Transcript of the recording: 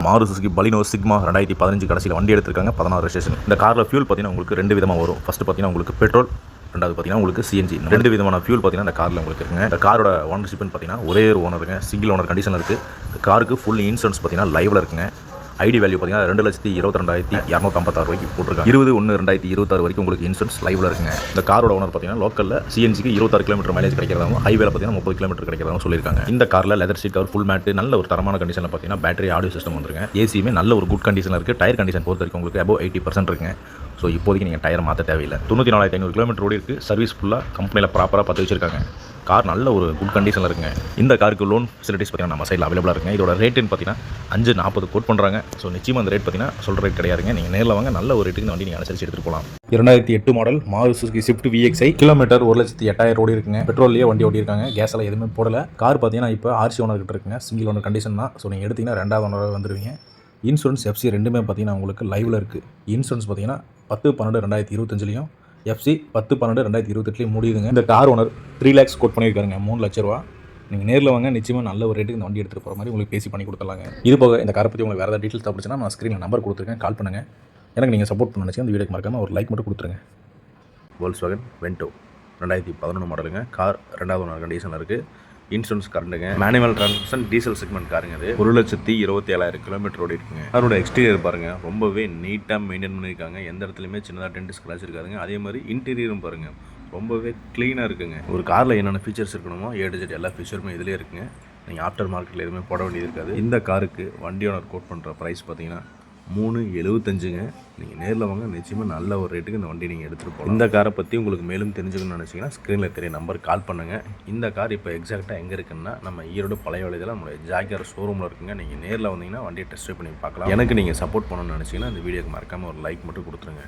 Maruti Suzuki Baleno sigma 2015 கடைசியில் வண்டி எடுத்திருக்காங்க. 16 ரெஜிஸ்ட்ரேஷன். இந்த காரில் ஃபியூல் பார்த்தீங்கன்னா உங்களுக்கு 2 விதமாக வரும். ஃபஸ்ட்டு பார்த்தீங்கன்னா உங்களுக்கு பெட்ரோல், ரெண்டாவது பார்த்தீங்கன்னா உங்களுக்கு சிஎன்ஜி. 2 விதமான ஃபியூல் பார்த்தீங்கன்னா இந்த காரில் உங்களுக்கு இருக்குங்க. இந்த காரோட ஓனர்ஷிப்னு பார்த்தீங்கன்னா ஒரே ஒரு ஓனருங்க, சிங்கிள் ஓனர் கண்டிஷனில் இருக்குது. இந்த காருக்கு ஃபுல் இன்சூரன்ஸ் பார்த்தீங்கன்னா லைவில் இருக்குங்க. ஐடி வேல்யூ பார்த்தீங்கன்னா 2,22,256 ரூபாய்க்கு போட்டிருக்காங்க. 20/1/2026 வரைக்கும் உங்களுக்கு இன்சூரன்ஸ் லைவில் இருக்குங்க. இந்த காரோட ஓனர் பார்த்தீங்கன்னா லோக்கலில் சிஎன்ஜிக்கு 26 கிலோமீட்டர் மைலேஜ் கிடைக்கிறதாகவும், ஹைவேல பார்த்தீங்கன்னா 30 கிலோமீட்டர் கிடைக்கிறதாகவும் சொல்லியிருக்காங்க. இந்த காரில் leather seat cover, full mat, நல்ல ஒரு தரமான கண்டிஷனில் பார்த்தீங்கன்னா பேட்டரி, ஆடியோ சிஸ்டம் வந்துருங்க. ஏசியுமே நல்ல ஒரு குட் கண்டிஷனில் இருக்குது. டயர் கண்டிஷன் பொறுத்த வரைக்கும் உங்களுக்கு above 80% இருக்குங்க. ஸோ இப்போதைக்கு நீங்கள் டயர் மாற்ற தேவையில்லை. 94,500 கிலோமீட்டர் ஓடி இருக்குது. சர்வீஸ் ஃபுல்லாக கம்பெனியில் ப்ராப்பராக பார்த்து வச்சிருக்காங்க. கார் நல்ல ஒரு குட் கண்டிஷனில் இருக்குங்க. இந்த காருக்கு லோன் ஃபெசிலிட்டிஸ் பார்த்தீங்கன்னா நம்ம சைடில் அவைலபிளாக இருக்குங்க. இதோட ரேட்டுன்னு பார்த்தீங்கன்னா 540 கோட் பண்ணுறாங்க. ஸோ நிச்சயமாக அந்த ரேட் பார்த்தீங்கன்னா சொல்கிற ரேட் கிடையாதுங்க. நீங்கள் நேரில் வாங்க, நல்ல ஒரு ரேட்டுக்கு இந்த வண்டி நீங்கள் அனுசரிச்சு எடுத்துகிட்டு போகலாம். 2008 model Maruti Suzuki Swift VXi, kilometre 1,08,000 ஓடி இருக்குங்க. பெட்ரோல்லேயே வண்டி ஓட்டியிருக்காங்க. கேஸ் எல்லாம் எதுவுமே போடலை. கார் பார்த்தீங்கன்னா இப்போ ஆர்சி ஓனர் கிட்ட இருக்குங்க. சிங்கிள் ஓனர் கண்டிஷன் தான். ஸோ நீங்கள் எடுத்தீங்கன்னா 2வது ஓனர் வந்துடுவீங்க. இன்சூரன்ஸ் FC ரெண்டுமே பார்த்தீங்கன்னா உங்களுக்கு லைவில் இருக்குது. இன்சூரன்ஸ் பார்த்தீங்கன்னா 10/12/2025லையும், FC 10/12/2028லையும் முடியுதுங்க. இந்த கார் ஓனர் 3 lakhs கோட் பண்ணியிருக்காருங்க. 3 லட்ச ரூபா. நீங்கள் நேரில் வாங்க, நிச்சயமாக நல்ல ஒரு ரேட்டுக்கு இந்த வண்டி எடுத்துகிட்டு போகிற மாதிரி உங்களுக்கு பேசி பண்ணி கொடுத்துலாங்க. இது போக இந்த காரை பற்றி உங்களுக்கு வேறு ஏதாவது டீட்டெயில்ஸ் தேவைப்படுச்சுன்னா நான் ஸ்க்ரீனில் நம்பர் கொடுத்துருக்கேன், கால் பண்ணுங்கள். எனக்கு நீங்கள் சப்போர்ட் பண்ண நினச்சி இந்த வீடியோக்கு மறக்காமல் ஒரு லைக் மட்டும் கொடுத்துருங்க. Volkswagen Vento 2011 மாடலுங்க. கார் 2வது ஓனர் கண்டிஷனில் இருக்குது. இன்சூரன்ஸ் கரண்டுங்க. மேனுவல் டிரான்ஸ்மிஷன், டீசல் செக்மெண்ட் காருங்க. அது 1,27,000 கிலோமீட்டர் ஓடி இருக்குங்க. காரோட எக்ஸ்டீரியர் பாருங்கள், ரொம்பவே நீட்டாக மெயின்டைன் பண்ணியிருக்காங்க. எந்த இடத்துலையுமே சின்னதாக டென்ட் ஸ்க்ராட்ச் இருக்காதுங்க. அதே மாதிரி இன்டீரியரும் பாருங்கள், ரொம்பவே க்ளீனாக இருக்குங்க. ஒரு காரில் என்னென்ன ஃபீச்சர்ஸ் இருக்கணுமோ A to Z எல்லா ஃபீச்சருமே இதிலே இருக்குங்க. நீங்கள் ஆஃப்டர் மார்க்கெட்டில் எதுவுமே போட வேண்டியது இருக்காது. இந்த காருக்கு வண்டி ஓனர் கோட் பண்ணுற ப்ரைஸ் பார்த்தீங்கன்னா 3,75ங்க. நீங்கள் நேரில் வாங்க, நிச்சயமாக நல்ல ஒரு ரேட்டுக்கு இந்த வண்டி நீங்கள் எடுத்துகிட்டு போகலாம். இந்த காரை பற்றி உங்களுக்கு மேலும் தெரிஞ்சுக்கணும்னு நினச்சிங்கன்னா ஸ்க்ரீனில் தெரிய நம்பர் கால் பண்ணுங்கள். இந்த கார் இப்போ எக்ஸாக்டாக எங்கே இருக்குன்னா நம்ம ஈரோடு பழைய வழியில் நம்மளுடைய ஜாகியார் ஷோரூமில் இருக்குங்க. நீங்கள் நேரில் வந்தீங்கன்னா வண்டியை டெஸ்ட் ட்ரைவ் பண்ணி பார்க்கலாம். எனக்கு நீங்கள் சப்போர்ட் பண்ணணும்னு நினச்சிங்கன்னா இந்த வீடியோக்கு மறக்காமல் ஒரு லைக் மட்டும் கொடுத்துருங்க.